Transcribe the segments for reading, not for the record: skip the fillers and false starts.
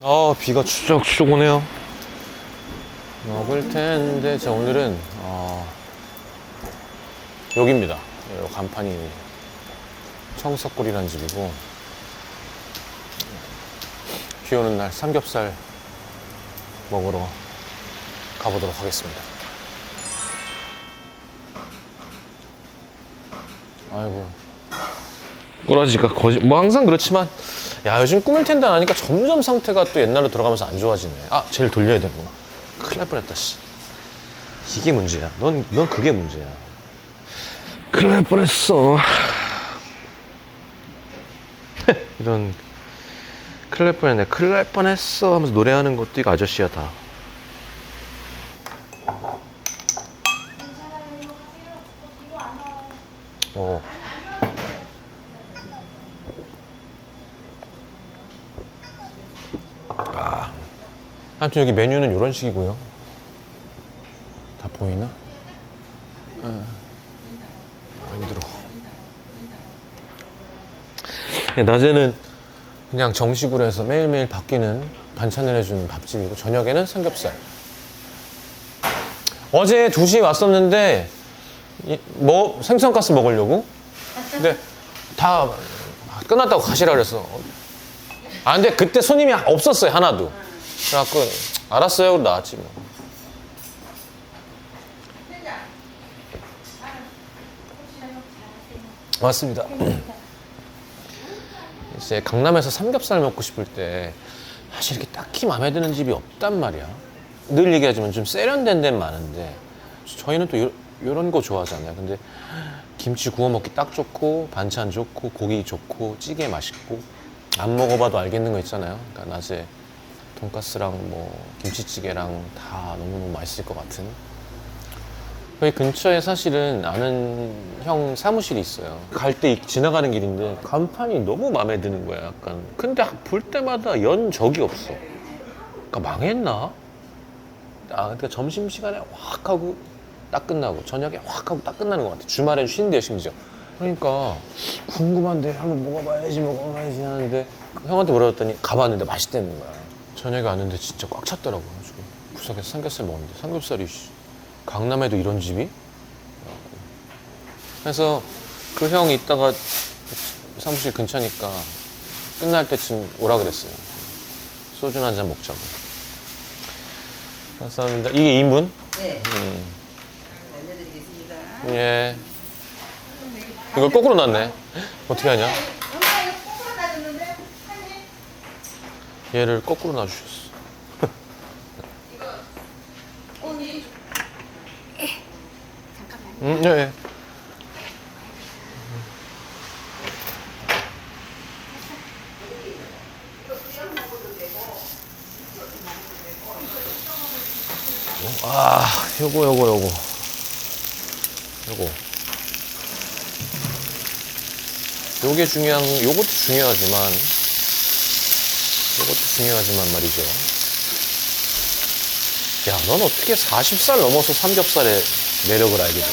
비가 추적추적 오네요. 먹을 텐데, 자, 오늘은, 여기입니다. 요 간판이 청석골이라는 집이고, 비 오는 날 삼겹살 먹으러 가보도록 하겠습니다. 아이고. 꼬라지가 뭐 항상 그렇지만, 야, 요즘 꾸밀 텐데 안 하니까 점점 상태가 또 옛날로 돌아가면서 안 좋아지네. 쟤를 돌려야 되는구나. 큰일 날 뻔했다, 씨. 이게 문제야. 넌 그게 문제야. 큰일 날 뻔했어. 이런, 큰일 날 뻔했네. 큰일 날 뻔했어 하면서 노래하는 것도 이거 아저씨야, 다. 아무튼 여기 메뉴는 이런 식이고요. 다 보이나? 힘들어. 낮에는 그냥 정식으로 해서 매일매일 바뀌는 반찬을 해주는 밥집이고, 저녁에는 삼겹살. 어제 2시에 왔었는데 생선가스 먹으려고. 근데 다 끝났다고 가시라 그랬어. 근데 그때 손님이 없었어요, 하나도. 그래갖고 알았어요, 그럼 나왔지 뭐. 맞습니다. 이제 강남에서 삼겹살 먹고 싶을 때 사실 이렇게 딱히 마음에 드는 집이 없단 말이야. 늘 얘기하지만 좀 세련된 데는 많은데 저희는 또 요런 거 좋아하잖아요. 근데 김치 구워 먹기 딱 좋고, 반찬 좋고, 고기 좋고, 찌개 맛있고, 안 먹어봐도 알겠는 거 있잖아요. 그러니까 낮에 돈가스랑 뭐 김치찌개랑 다 너무너무 맛있을 것 같은. 여기 근처에 사실은 아는 형 사무실이 있어요. 갈 때 지나가는 길인데 간판이 너무 마음에 드는 거야, 약간. 근데 볼 때마다 연 적이 없어. 그러니까 망했나? 그러니까 점심시간에 확 하고 딱 끝나고, 저녁에 확 하고 딱 끝나는 것 같아. 주말엔 쉰대요, 심지어. 그러니까 궁금한데 한번 먹어봐야지 하는데 형한테 물어봤더니 가봤는데 맛있다는 거야. 저녁에 왔는데 진짜 꽉 찼더라고. 가지고 구석에서 삼겹살 먹었는데, 삼겹살이 강남에도 이런 집이? 그래서 그 형 이따가 사무실 근처니까 끝날 때쯤 오라 그랬어요. 소주 한잔 먹자고. 감사합니다. 이게 2인분? 네. 알려드리겠습니다. 예. 이걸 거꾸로 놨네. 어떻게 하냐? 엄마 이거 거꾸로 놔줬는데? 아니. 얘를 거꾸로 놔주셨어. 언니. 예, 예. 요거. 요것도 중요하지만 말이죠. 야, 넌 어떻게 40살 넘어서 삼겹살의 매력을 알게 되냐?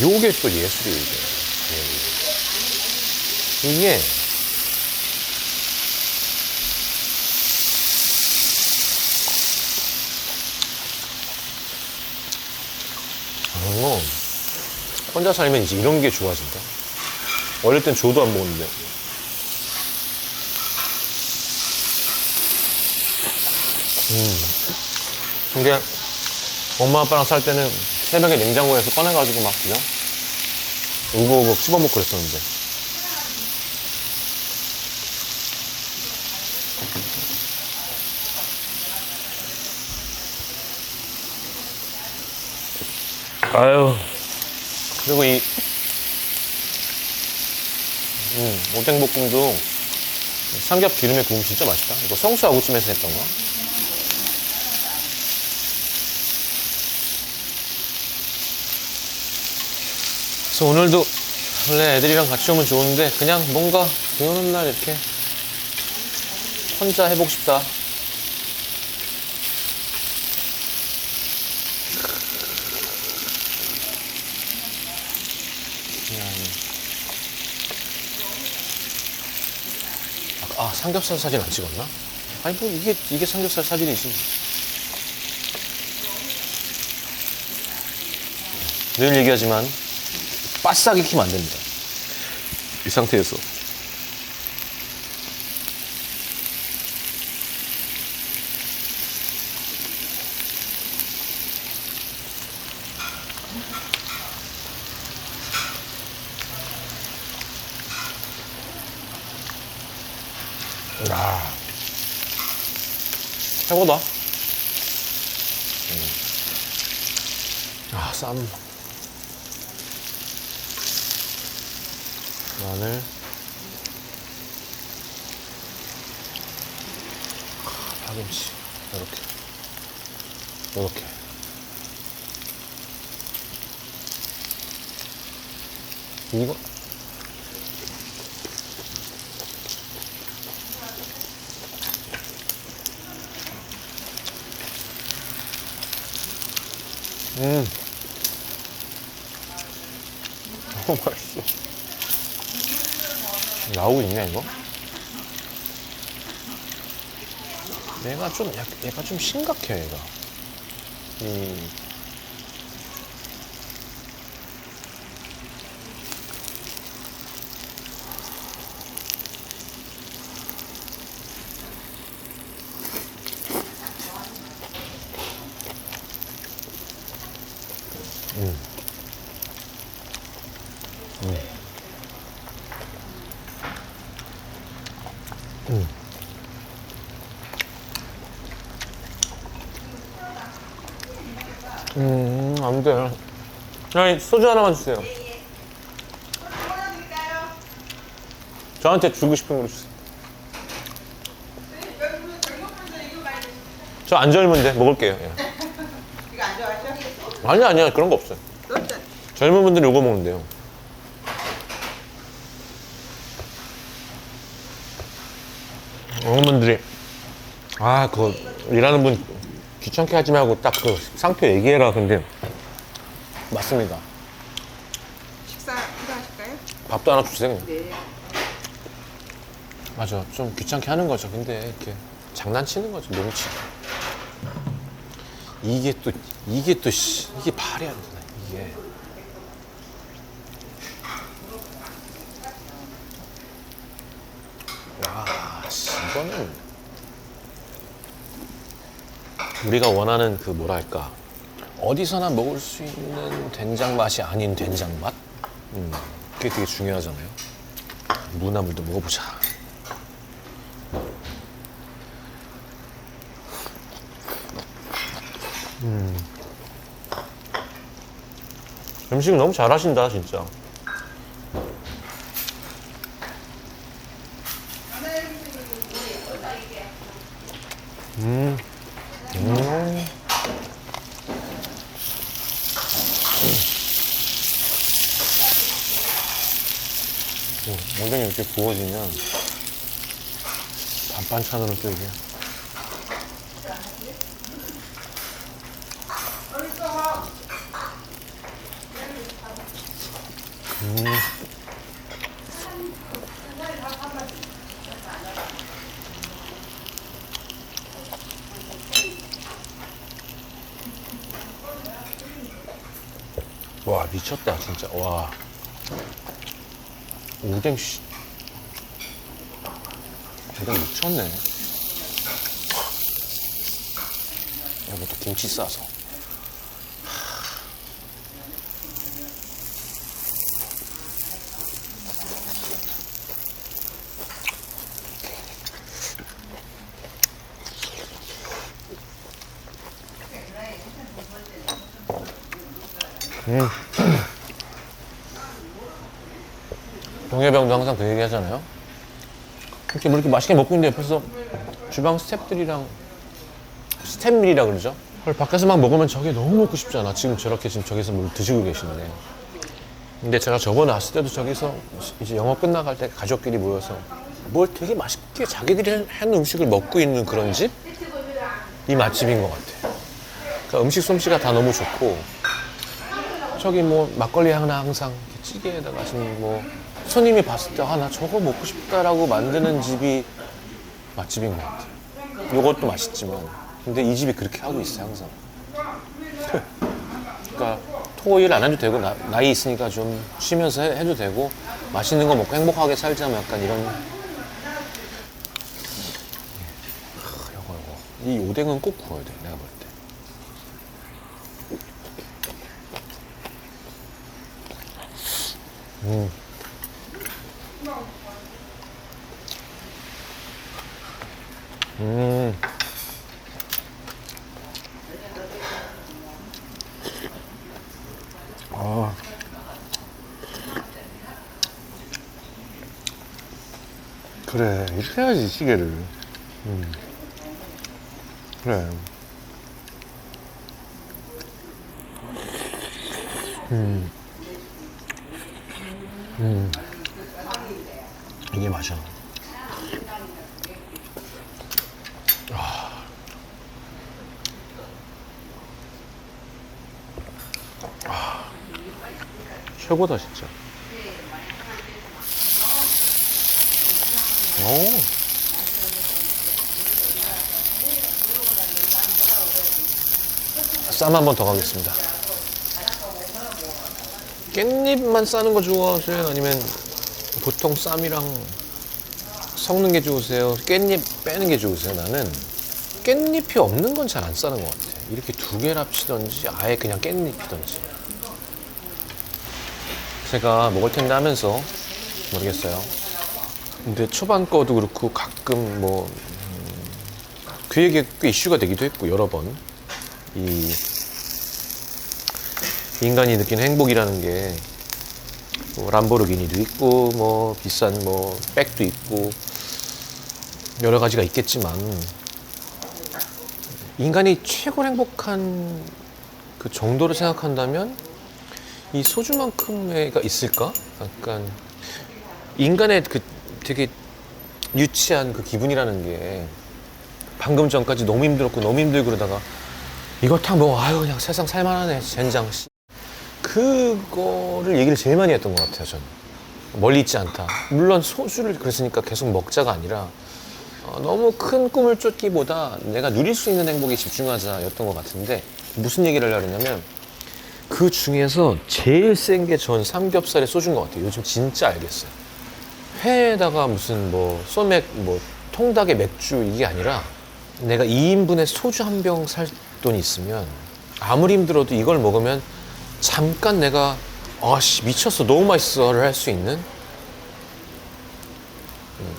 요게 또 예술이에요, 이게. 이게 혼자 살면 이제 이런 게 좋아진다. 어릴 땐 조도 안 먹었는데. 근데 엄마 아빠랑 살 때는 새벽에 냉장고에서 꺼내가지고 막 그냥 우걱우걱 씹어먹고 그랬었는데. 아유. 그리고 이 오뎅볶음도 삼겹 기름에 구우면 진짜 맛있다. 이거 성수 아구찜에서 했던 거. 그래서 오늘도 원래 애들이랑 같이 오면 좋은데 그냥 뭔가 비 오는 날 이렇게 혼자 해보고 싶다. 삼겹살 사진 안 찍었나? 아니 뭐 이게 삼겹살 사진이지. 늘 얘기하지만 바싹 익히면 안 됩니다. 이 상태에서. 야, 최고다. 아, 쌈. 마늘. 파김치. 요렇게. 이거. 너무 맛있어. 나오고 있냐, 이거? 얘가 좀 심각해, 얘가. 안 돼. 아니, 소주 하나만 주세요. 드릴까요? 저한테 주고 싶은 걸로 주세요. 여기 젊은분들 이거 많이 드세요. 저 안 젊은데 먹을게요. 예. 이거 안 좋아하셔? 아니야. 그런 거 없어요. 어떤? 젊은 분들이 이거 먹는데요. 어머님들이 그거 일하는 분 귀찮게 하지 말고 딱 그 상표 얘기해라. 근데 맞습니다. 식사 필요하실까요? 밥도 하나 주세요. 그냥. 네. 맞아. 좀 귀찮게 하는 거죠. 근데 이렇게 장난치는 거죠. 농치. 이게 말이 안 되나, 이게. 와, 이거는 우리가 원하는 그 뭐랄까, 어디서나 먹을 수 있는 된장 맛이 아닌 된장 맛? 그게 되게 중요하잖아요. 무나물도 먹어보자. 음식 너무 잘하신다, 진짜. 엉덩이 이렇게 구워지면 반반찬으로 또 이게. 와, 미쳤다, 진짜. 와. 오뎅, 씨. 오뎅 미쳤네. 여기부터 김치 싸서. 동해병도 항상 그 얘기 하잖아요. 이렇게 뭐 이렇게 맛있게 먹고 있는데 옆에서 주방 스태프들이랑 스태프밀이라 그러죠. 그걸 밖에서 막 먹으면 저게 너무 먹고 싶잖아. 지금 저기서 뭘 드시고 계시는데. 근데 제가 저번에 왔을 때도 저기서 이제 영업 끝나갈 때 가족끼리 모여서 뭘 되게 맛있게 자기들이 한 음식을 먹고 있는 그런 집? 이 맛집인 것 같아. 그러니까 음식 솜씨가 다 너무 좋고, 저기 뭐 막걸리 하나 항상 찌개에다가 지금 뭐 손님이 봤을 때 나 저거 먹고 싶다라고 만드는 집이 맛집인 것 같아. 요것도 맛있지만 근데 이 집이 그렇게 하고 있어요 항상. 그러니까 토일 안 해도 되고 나이 있으니까 좀 쉬면서 해도 되고 맛있는 거 먹고 행복하게 살자 뭐 약간 이런. 요거 이 오뎅은 꼭 구워야 돼 내가 볼 때. 아. 그래, 이렇게 해야지, 시계를. 그래. 이게 맛이야. 최고다 진짜. 오. 쌈 한 번 더 가겠습니다. 깻잎만 싸는 거 좋아하세요? 아니면 보통 쌈이랑 섞는 게 좋으세요? 깻잎 빼는 게 좋으세요? 나는 깻잎이 없는 건 잘 안 싸는 것 같아. 이렇게 두 개를 합치던지 아예 그냥 깻잎이던지. 제가 먹을 텐데 하면서 모르겠어요. 근데 초반 거도 그렇고 가끔 뭐 그 얘기가 꽤 이슈가 되기도 했고 여러 번 이 인간이 느끼는 행복이라는 게 뭐 람보르기니도 있고 뭐 비싼 뭐 백도 있고 여러 가지가 있겠지만 인간이 최고 행복한 그 정도를 생각한다면 이 소주만큼의가 있을까? 약간 인간의 그 되게 유치한 그 기분이라는 게 방금 전까지 너무 힘들었고 너무 힘들고 그러다가 이거 탁 먹어 아유 그냥 세상 살만하네 젠장 씨. 그거를 얘기를 제일 많이 했던 것 같아요 저는. 멀리 있지 않다. 물론 소주를 그랬으니까 계속 먹자가 아니라 너무 큰 꿈을 쫓기보다 내가 누릴 수 있는 행복에 집중하자였던 것 같은데 무슨 얘기를 하려고 했냐면 그 중에서 제일 센 게 전 삼겹살에 소주인 것 같아요. 요즘 진짜 알겠어요. 회에다가 무슨 뭐 소맥, 뭐 통닭에 맥주 이게 아니라 내가 2인분에 소주 한 병 살 돈이 있으면 아무리 힘들어도 이걸 먹으면 잠깐 내가 아씨 미쳤어 너무 맛있어를 할 수 있는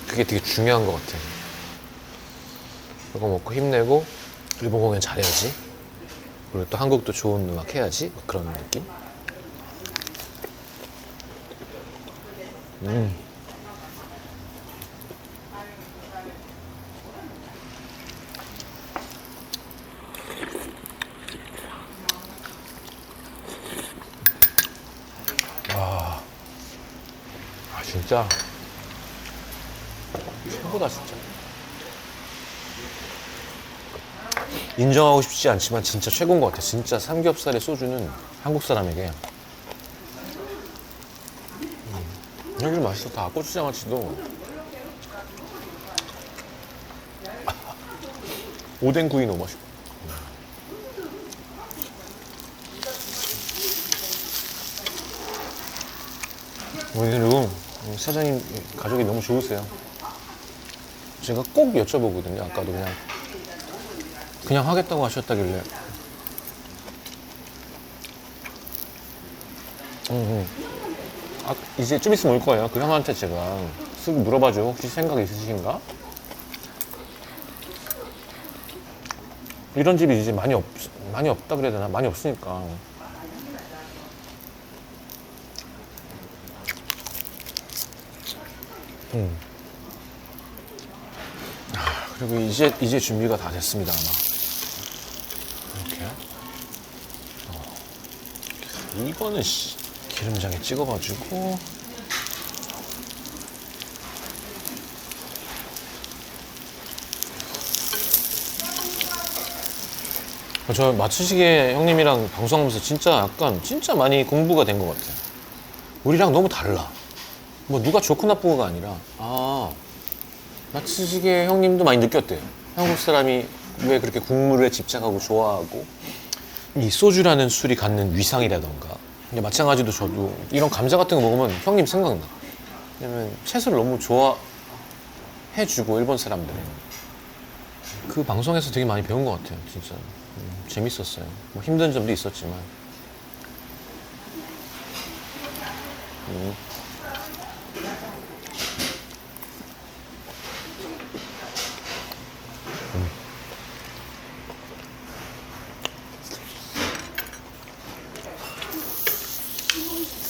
그게 되게 중요한 것 같아요. 이거 먹고 힘내고 일본 공연 잘해야지. 그리고 또 한국도 좋은 음악 해야지. 그런 느낌? 진짜 최고다 진짜. 인정하고 싶지 않지만 진짜 최고인 것 같아. 진짜 삼겹살의 소주는 한국 사람에게 여기 맛있어. 다 고추장아찌도 오뎅구이 너무 맛있고. 그리고 사장님 가족이 너무 좋으세요. 제가 꼭 여쭤보거든요. 아까도 그냥 하겠다고 하셨다길래 이제 좀 있으면 올 거예요. 그 형한테 제가 쓱 물어봐줘. 혹시 생각 있으신가? 이런 집이 이제 많이 없다 그래야 되나? 많이 없으니까. 그리고 이제 준비가 다 됐습니다, 아마. 이렇게. 이거는 기름장에 찍어가지고. 저 맞추시게 형님이랑 방송하면서 진짜 많이 공부가 된 것 같아요. 우리랑 너무 달라. 뭐 누가 좋고 나쁘고가 아니라 맞추시게 형님도 많이 느꼈대요. 한국 사람이 왜 그렇게 국물에 집착하고 좋아하고 이 소주라는 술이 갖는 위상이라던가 근데 마찬가지로 저도 이런 감자 같은 거 먹으면 형님 생각나. 왜냐면 채소를 너무 좋아해주고 일본 사람들은 그 방송에서 되게 많이 배운 것 같아요. 진짜 재밌었어요. 뭐 힘든 점도 있었지만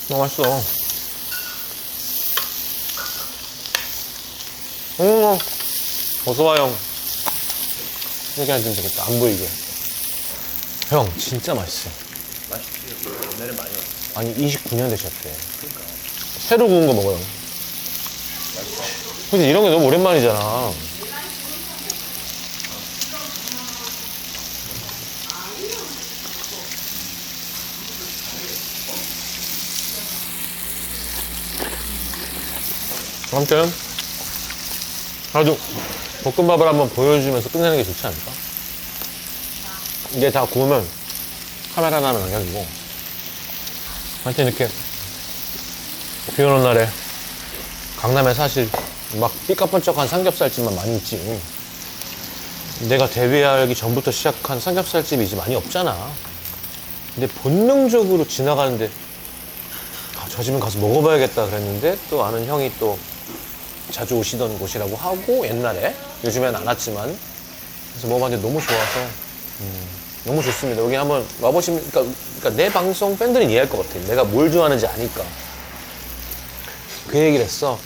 너무 맛있어. 어서와 형. 이렇게 앉으면 되겠다. 안 보이게. 형 진짜 맛있어. 맛있지. 옛날에 많이 왔어. 아니 29년 되셨대. 새로 구운 거 먹어요. 근데 이런 게 너무 오랜만이잖아. 아무튼 아주 볶음밥을 한번 보여주면서 끝내는 게 좋지 않을까? 이게 다 구우면 카메라 하나 남겨주고 하여튼 이렇게 비 오는 날에 강남에 사실 막 삐까뻔쩍한 삼겹살집만 많이 있지. 내가 데뷔하기 전부터 시작한 삼겹살집이 이제 많이 없잖아. 근데 본능적으로 지나가는데 아, 저 집은 가서 먹어봐야겠다 그랬는데 또 아는 형이 또 자주 오시던 곳이라고 하고 옛날에 요즘엔 안 왔지만 그래서 먹어봤는데 너무 좋아서 너무 좋습니다. 여기 한번 와보시면 그러니까 내 방송 팬들은 이해할 것 같아. 내가 뭘 좋아하는지 아니까 그 얘기를 했어.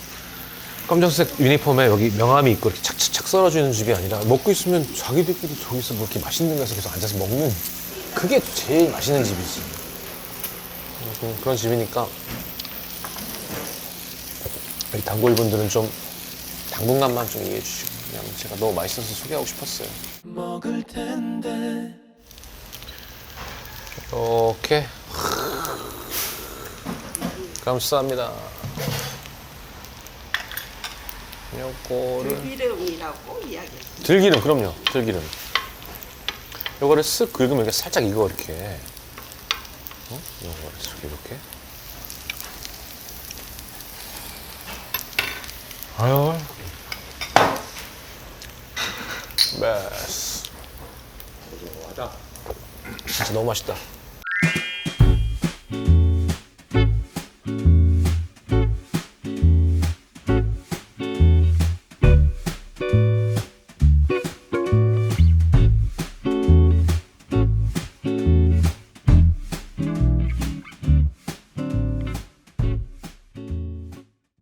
검정색 유니폼에 여기 명함이 있고 이렇게 착착착 썰어주는 집이 아니라 먹고 있으면 자기들끼리 저기서 뭐 이렇게 맛있는 데서 계속 앉아서 먹는 그게 제일 맛있는 집이지. 그런 집이니까 우리 단골분들은 좀 당분간만 좀 이해해 주시고 그냥 제가 너무 맛있어서 소개하고 싶었어요. 먹을 텐데. 이렇게 감사합니다. 요거를 들기름이라고 이야기했어요. 들기름 그럼요. 들기름. 요거를 쓱 긁으면 이렇게 살짝 익어 이렇게. 요거를 쓱 이렇게. 아유. 베스. 진짜 너무 맛있다.